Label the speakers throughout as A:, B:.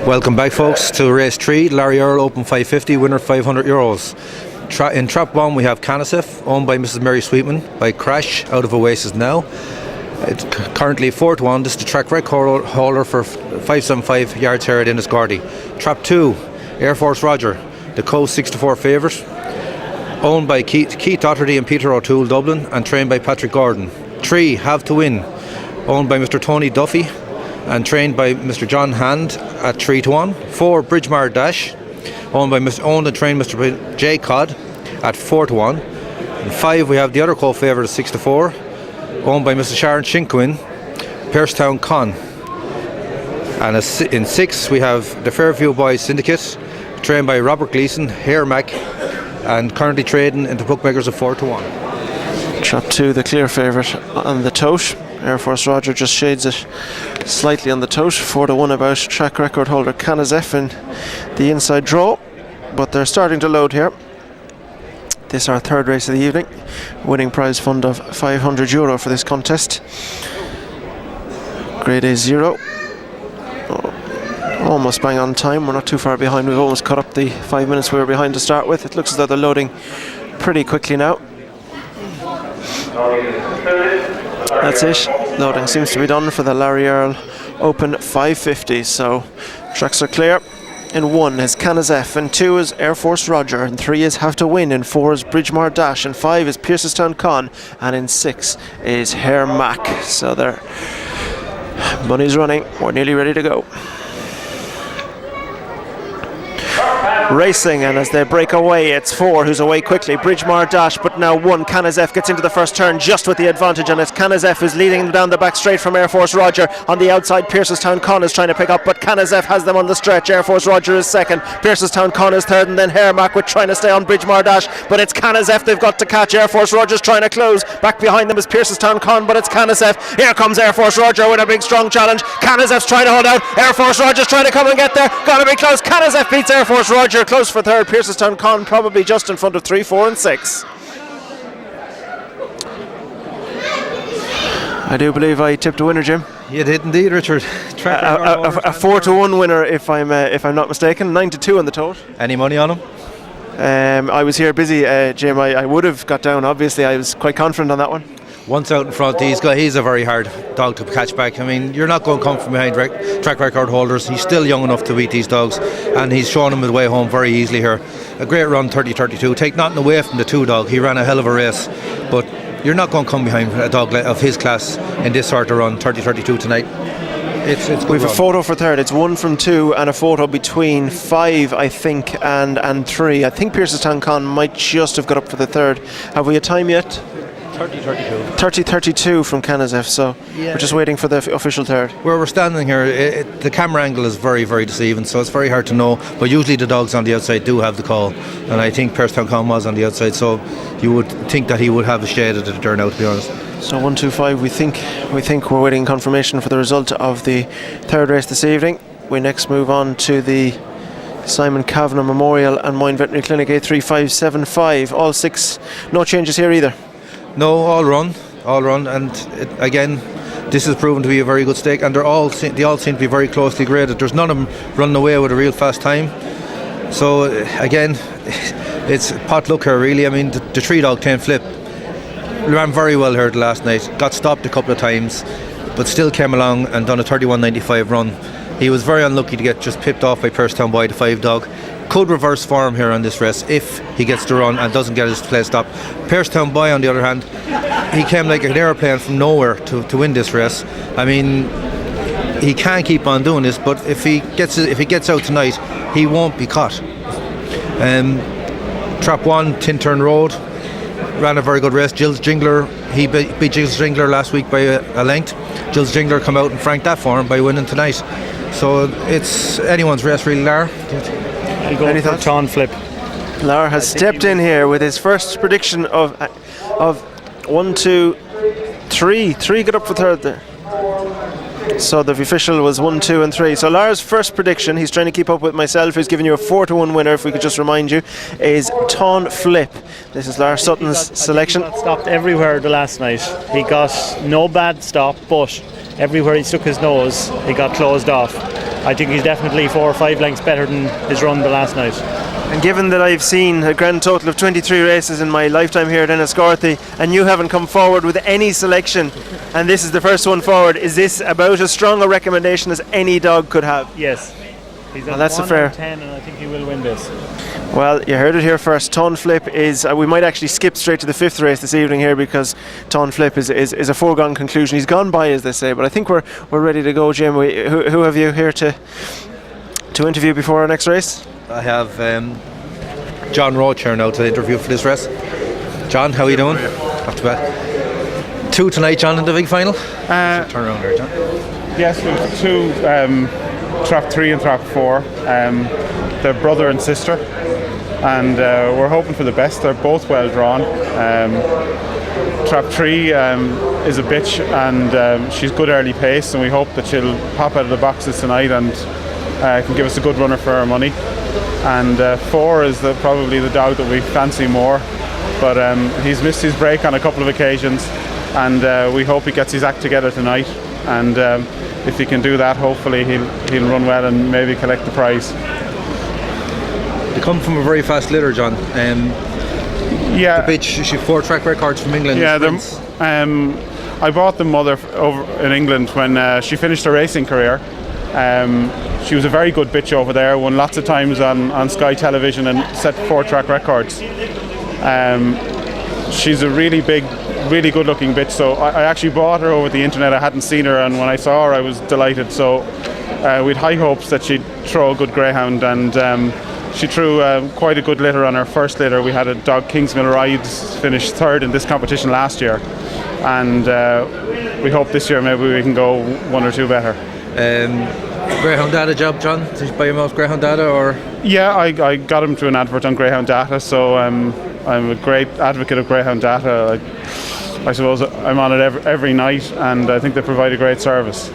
A: Welcome back, folks, to race 3, Larry Earl Open 550, winner €500. In trap 1 we have Canisif, owned by Mrs. Mary Sweetman, by Crash out of Oasis Now. It's currently 4-1. This is the track record holder for 575 yards here at Enniscorthy. Trap 2, Air Force Roger, the Coast 6-4 favourite, owned by Keith Doherty and Peter O'Toole Dublin, and trained by Patrick Gordon. 3, Have to Win, owned by Mr. Tony Duffy and trained by Mr. John Hand at 3-1. 4, Bridgemar Dash, owned and trained Mr. J. Codd at 4-1. And 5, we have the other co-favourite at 6-4, owned by Mrs. Sharon Shinkwin, Pearstown Con. And in 6, we have the Fairview Boys Syndicate, trained by Robert Gleeson, Hare Mac, and currently trading into bookmakers of 4-1.
B: Trap 2, the clear favourite on the tote. Air Force Roger just shades it slightly on the tote. 4-1 about track record holder Canazef in the inside draw. But they're starting to load here. This is our third race of the evening. Winning prize fund of €500 for this contest. Grade A 0. Almost bang on time. We're not too far behind. We've almost cut up the 5 minutes we were behind to start with. It looks as though they're loading pretty quickly now. That's it. Loading seems to be done for the Larry Earl Open 550. So tracks are clear. In 1 is Canazef, in 2 is Air Force Roger, in 3 is Have to Win, in 4 is Bridgemar Dash, in 5 is Pearsestown Con, and in 6 is Hare Mac. So their money's running. We're nearly ready to go. Racing, and as they break away, it's 4 who's away quickly. Bridgemar Dash, but now 1. Canazef gets into the first turn just with the advantage, and it's Canazef who's leading them down the back straight from Air Force Roger. On the outside, Pearsestown Con is trying to pick up, but Canazef has them on the stretch. Air Force Roger is second, Pearsestown Con is third, and then Hare Mac with trying to stay on Bridgemar Dash, but it's Canazef they've got to catch. Air Force Roger's trying to close. Back behind them is Pearsestown Con, but it's Canazef. Here comes Air Force Roger with a big strong challenge. Canazef's trying to hold out. Air Force Roger's trying to come and get there. Gotta be close. Canazef beats Air Force Roger. Close for third. Pearsestown Con probably just in front of 3, 4 and 6. I do believe I tipped a winner, Jim.
A: You did indeed, Richard.
B: A 4-1 winner, if I'm not mistaken. 9-2 on the tote.
A: Any money on him?
B: I was here busy, Jim. I would have got down. Obviously, I was quite confident on that one.
A: Once out in front, he's a very hard dog to catch back. I mean, you're not going to come from behind track record holders. He's still young enough to beat these dogs, and he's shown him the way home very easily here. A great run, 30-32. Take nothing away from the 2 dog. He ran a hell of a race, but you're not going to come behind a dog of his class in this sort of run, 30-32 tonight. It's
B: we've a photo for third. It's 1 from 2 and a photo between 5, I think, and 3. I think Pearsestown Con might just have got up for the third. Have we a time yet? 30-32 from Canazef, so yeah. We're just waiting for the official third.
A: Where we're standing here, the camera angle is very, very deceiving, so it's very hard to know, but usually the dogs on the outside do have the call, and I think Pearsestown Con was on the outside, so you would think that he would have a shade at the turn out, to be honest.
B: So 1-2-5, we think we're waiting confirmation for the result of the third race this evening. We next move on to the Simon Kavanagh Memorial and Mine Veterinary Clinic A3575. All 6, no changes here either.
A: No, all run, and again, this has proven to be a very good stake, and they all seem to be very closely graded. There's none of them running away with a real fast time. So again, it's pot luck here, really. I mean, the 3 dog 10 flip ran very well here the last night. Got stopped a couple of times, but still came along and done a 31.95 run. He was very unlucky to get just pipped off by Pearsestown Boy, the 5 dog. Could reverse form here on this race if he gets to run and doesn't get his play stopped. Pearsestown Boy, on the other hand, he came like an airplane from nowhere to win this race. I mean, he can keep on doing this, but if he gets out tonight, he won't be caught. Trap 1, Tintern Road, ran a very good race. Gilles Jingler, he beat Gilles Jingler last week by a length. Gilles Jingler come out and franked that for him by winning tonight. So it's anyone's race, really, Lar.
C: Any thoughts? Ton flip.
B: Lar has stepped in here with his first prediction of 1, 2, 3. 3 got up for third there. So the official was 1, 2 and 3. So Lar's first prediction, he's trying to keep up with myself, who's giving you a 4-1 winner, if we could just remind you, is Ton Flip. This is Lar Sutton's selection.
C: He got stopped everywhere the last night. He got no bad stop, but everywhere he stuck his nose, he got closed off. I think he's definitely 4 or 5 lengths better than his run the last night.
B: And given that I've seen a grand total of 23 races in my lifetime here at Enniscorthy, and you haven't come forward with any selection, and this is the first one forward, is this about as strong a recommendation as any dog could have?
C: Yes. He's
B: Well, that's a fair.
C: 10, and I think he will win this.
B: Well, you heard it here first. Ton Flip is. We might actually skip straight to the 5th race this evening here, because Ton Flip is a foregone conclusion. He's gone by, as they say. But I think we're ready to go, Jim. Who have you here to interview before our next race?
A: I have John Roach here now to interview for this race. John, how are you doing? Not too bad. 2 tonight, John, in the big final. Turn around there, John.
D: Yes, we have 2, trap 3 and trap 4. They're brother and sister, and we're hoping for the best. They're both well drawn. Trap 3 is a bitch, and she's good early pace, and we hope that she'll pop out of the boxes tonight and can give us a good runner for our money. And 4 is probably the dog that we fancy more, but he's missed his break on a couple of occasions, and we hope he gets his act together tonight. And if he can do that, hopefully he'll run well and maybe collect the prize.
A: They come from a very fast litter, John.
D: Yeah,
A: The bitch, she 4 track records from England.
D: yeah. I bought the mother over in England when she finished her racing career. She was a very good bitch over there, won lots of times on Sky Television and set 4 track records. She's a really big, really good looking bitch, so I actually bought her over the internet. I hadn't seen her, and when I saw her I was delighted. So we'd high hopes that she'd throw a good greyhound, and she threw quite a good litter on her first litter. We had a dog, Kingsmill Rides, finished 3rd in this competition last year, and we hope this year maybe we can go 1 or 2 better.
A: Greyhound Data job, John? Did you buy him off Greyhound Data, or?
D: Yeah, I got him through an advert on Greyhound Data, so I'm a great advocate of Greyhound Data. I suppose I'm on it every night, and I think they provide a great service.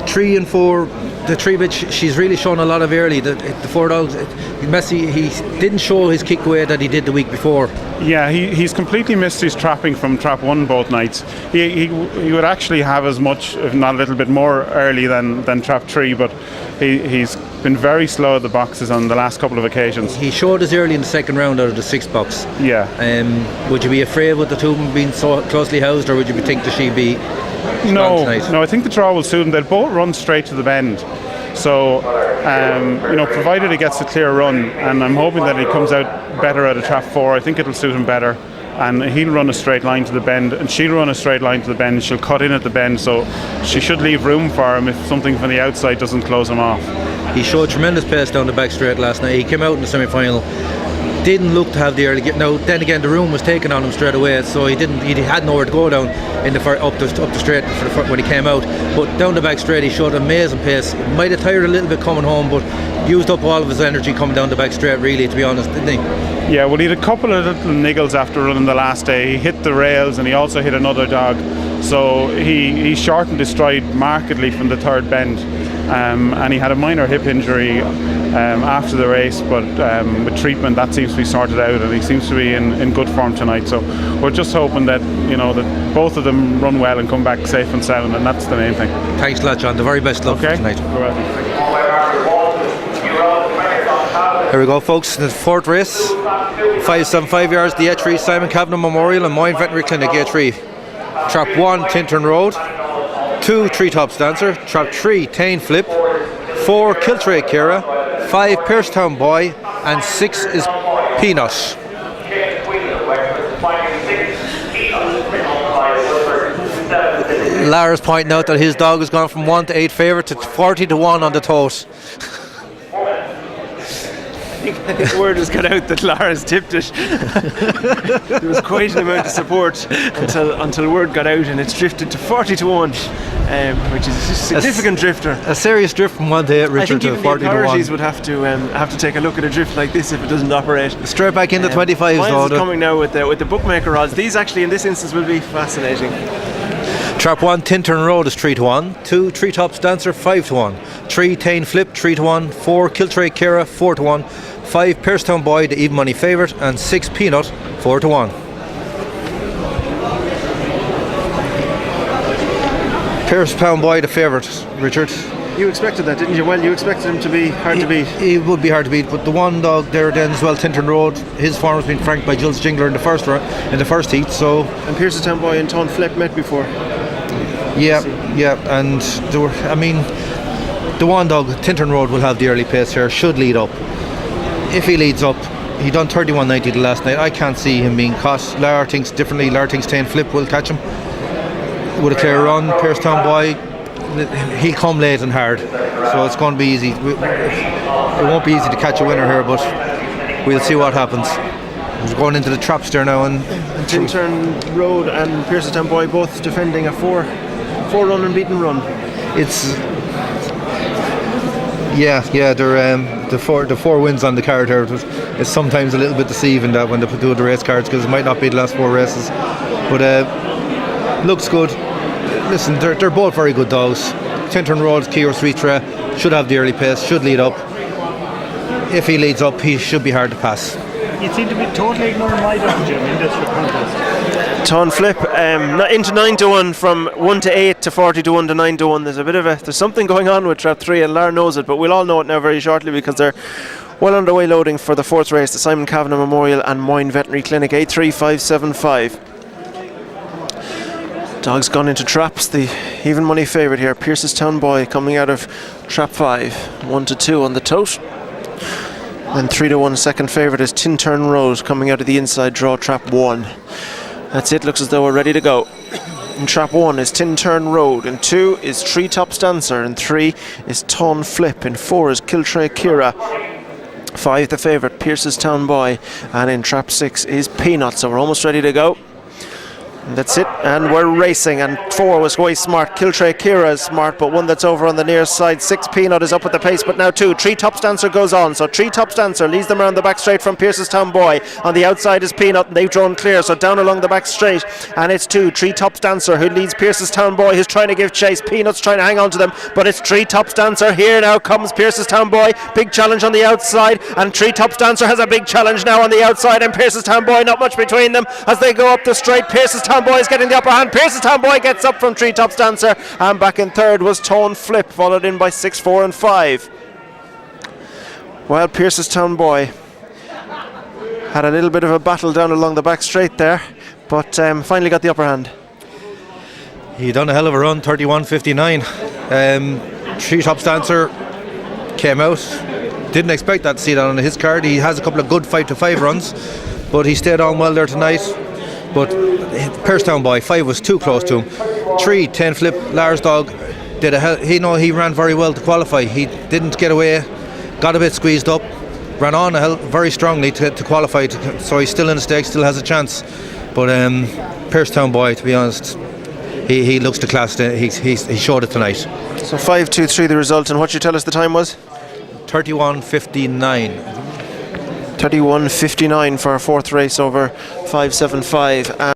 A: 3 and 4, the 3 bitch, she's really shown a lot of early. The 4 dogs, Messi, he didn't show his kick weight that he did the week before.
D: Yeah, he's completely missed his trapping from trap 1 both nights. He would actually have as much, if not a little bit more early than trap 3, but he's been very slow at the boxes on the last couple of occasions.
A: He showed us early in the 2nd round out of the 6th box.
D: Yeah.
A: Would you be afraid with the 2 of them being so closely housed, or would you think that she'd be
D: No,
A: tonight?
D: I think the draw will suit them. They'll both run straight to the bend. So, provided he gets a clear run, and I'm hoping that he comes out better out of trap 4, I think it'll suit him better. And he'll run a straight line to the bend, and she'll run a straight line to the bend. She'll cut in at the bend, so she should leave room for him if something from the outside doesn't close him off.
A: He showed tremendous pace down the back straight last night. He came out in the semi-final, didn't look to have the early get. Now then again, the room was taken on him straight away, so he had nowhere to go down in the up the straight when he came out. But down the back straight, he showed amazing pace. Might have tired a little bit coming home, but used up all of his energy coming down the back straight, really, to be honest, didn't he?
D: Yeah, well, he had a couple of little niggles after running the last day. He hit the rails, and he also hit another dog, so he shortened his stride markedly from the 3rd bend, and he had a minor hip injury after the race, but with treatment that seems to be sorted out, and he seems to be in good form tonight. So we're just hoping that that both of them run well and come back safe and sound, and that's the main thing.
A: Thanks a lot, John. The very best luck for tonight.
D: You're welcome.
A: Here we go, folks. The 4th race, 575 yards, the A3 Simon Kavanagh Memorial and Moyne Veterinary Clinic A3. Trap 1, Tintern Road. 2, Treetops Dancer. Trap 3, Tain Flip. 4, Kiltray Kira. 5, Piercetown Boy. And 6 is Peanut. Lara's pointing out that his dog has gone from 1 to 8 favourite to 40 to 1 on the tote.
B: I think word has got out that Lara's tipped it. There was quite an amount of support until word got out, and it's drifted to 40 to 1, which is a significant drifter.
A: A serious drift from 1 to 8, Richard, to 40 to 1.
B: I think even the authorities would have to take a look at a drift like this if it doesn't operate.
A: Straight back into 25s,
B: Miles is coming now with the bookmaker odds. These actually in this instance will be fascinating.
A: Trap 1, Tintern Road is 3 to 1. 2, Treetops Dancer 5 to 1. 3, Tain Flip 3 to 1. 4, Kiltray Kira 4 to 1. 5, Piercetown Boy, the even money favourite, and 6, Peanut 4 to 1. Piercetown Boy, the favourite, Richard.
B: You expected that, didn't you? Well, you expected him to be hard to beat.
A: He would be hard to beat, but the one dog there then as well, Tintern Road, his form has been franked by Jules Jingler in the first heat. So
B: And Piercestown Boy and Ton Flip met before.
A: yeah, and there were, I mean, the one dog, Tintern Road, will have the early pace here. Should lead up. If he leads up, he done 31.90 the last night. I can't see him being caught. Lar thinks differently. Lar thinks 10 Flip will catch him with a clear run. Piercestown Boy, he'll come late and hard, so it's going to be easy. It won't be easy to catch a winner here, but we'll see what happens. We're going into the traps there now, and
B: Tintern Road and Piercestown Boy both defending a four run unbeaten run.
A: it's they're the four wins on the card here. It's sometimes a little bit deceiving that when they do the race cards, because it might not be the last 4 races, but looks good. Listen, they're both very good dogs. Tintern Road, Kier Sweetra should have the early pace, should lead up. If he leads up, he should be hard to pass.
C: You seem to be totally ignoring my dog, Jim, in this contest.
B: Ton Flip into 9-1 from 1-8 to 40-1 to 9-1. There's something going on with Trap 3, and Lar knows it, but we'll all know it now very shortly, because they're well underway loading for the 4th race, the Simon Kavanagh Memorial and Moyne Veterinary Clinic. 83575. Dogs gone into traps. The even money favourite here, Piercestown Boy, coming out of trap 5, 1-2 on the tote. Then 3-1 second favourite is Tintern Road, coming out of the inside draw, trap 1. That's it, looks as though we're ready to go. In trap 1 is Tintern Road, in 2 is Treetops Dancer, in 3 is Ton Flip, in 4 is Kiltray Kira, 5 the favourite, Piercestown Boy, and in trap 6 is Peanut. So we're almost ready to go. That's it, and we're racing, and 4 was way smart. Kiltray Kira is smart, but one that's over on the near side. 6 Peanut is up at the pace, but now 2. Treetops Dancer goes on, so Treetops Dancer leads them around the back straight from Piercestown Boy. On the outside is Peanut, and they've drawn clear, so down along the back straight, and it's 2. Treetops Dancer who leads Piercestown Boy, who's trying to give chase. Peanut's trying to hang on to them, but it's Treetops Dancer. Here now comes Piercestown Boy, big challenge on the outside, and Treetops Dancer has a big challenge now on the outside, and Piercestown Boy, not much between them as they go up the straight. Piercestown Boy is getting the upper hand. Piercestown Boy gets up from Treetops Dancer, and back in third was Tone Flip, followed in by 6, 4 and 5. Well, Piercestown Boy had a little bit of a battle down along the back straight there, but finally got the upper hand.
A: He done a hell of a run, 31.59. Treetops Dancer came out, didn't expect that to see that on his card. He has a couple of good 5-5 runs, but he stayed on well there tonight. But Piercestown Boy, 5 was too close to him. 3, 10 Flip, Lars dog did he ran very well to qualify. He didn't get away, got a bit squeezed up, ran on very strongly to qualify, so he's still in the stakes, still has a chance. But Piercestown Boy, to be honest, he looks the class. He showed it tonight.
B: So 5-2-3 the result, and what you tell us the time was?
A: 31.59.
B: 31.59 for our 4th race over 5.75.